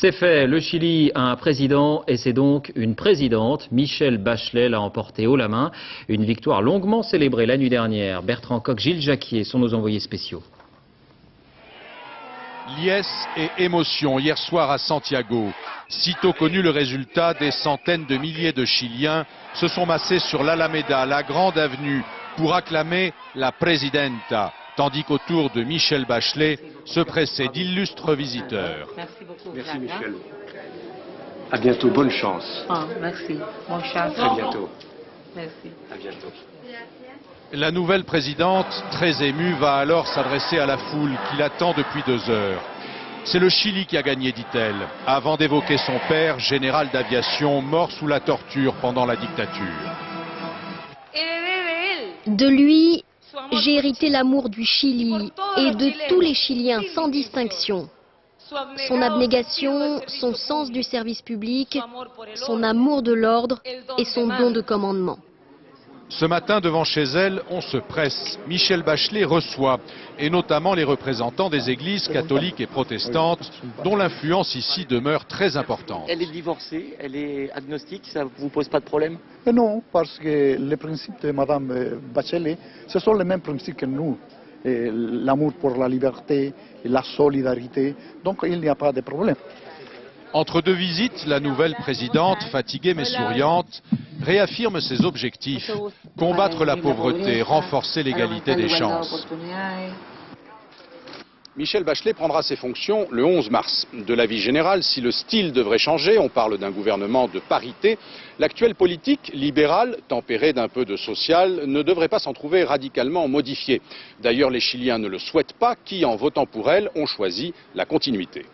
C'est fait, le Chili a un président et c'est donc une présidente. Michelle Bachelet l'a emporté haut la main. Une victoire longuement célébrée la nuit dernière. Bertrand Coq, Gilles Jacquier sont nos envoyés spéciaux. Liesse et émotion hier soir à Santiago. Sitôt connu le résultat, des centaines de milliers de Chiliens se sont massés sur l'Alameda, la grande avenue, pour acclamer la Presidenta, tandis qu'autour de Michelle Bachelet se pressaient d'illustres visiteurs. Merci beaucoup. Merci Michel. À bientôt, bonne chance. Ah, merci. Bonne chance. À bientôt. Merci. À bientôt. La nouvelle présidente, très émue, va alors s'adresser à la foule qui l'attend depuis 2 heures. C'est le Chili qui a gagné, dit-elle, avant d'évoquer son père, général d'aviation, mort sous la torture pendant la dictature. De lui, j'ai hérité l'amour du Chili et de tous les Chiliens sans distinction. Son abnégation, son sens du service public, son amour de l'ordre et son don de commandement. Ce matin, devant chez elle, on se presse. Michelle Bachelet reçoit, et notamment les représentants des églises catholiques et protestantes, dont l'influence ici demeure très importante. Elle est divorcée, elle est agnostique, ça ne vous pose pas de problème? Non, parce que les principes de Mme Bachelet, ce sont les mêmes principes que nous. L'amour pour la liberté, la solidarité, donc il n'y a pas de problème. Entre 2 visites, la nouvelle présidente, fatiguée mais souriante, réaffirme ses objectifs, combattre la pauvreté, renforcer l'égalité des chances. Michelle Bachelet prendra ses fonctions le 11 mars. De l'avis général, si le style devrait changer, on parle d'un gouvernement de parité, l'actuelle politique libérale, tempérée d'un peu de social, ne devrait pas s'en trouver radicalement modifiée. D'ailleurs, les Chiliens ne le souhaitent pas, qui, en votant pour elle, ont choisi la continuité.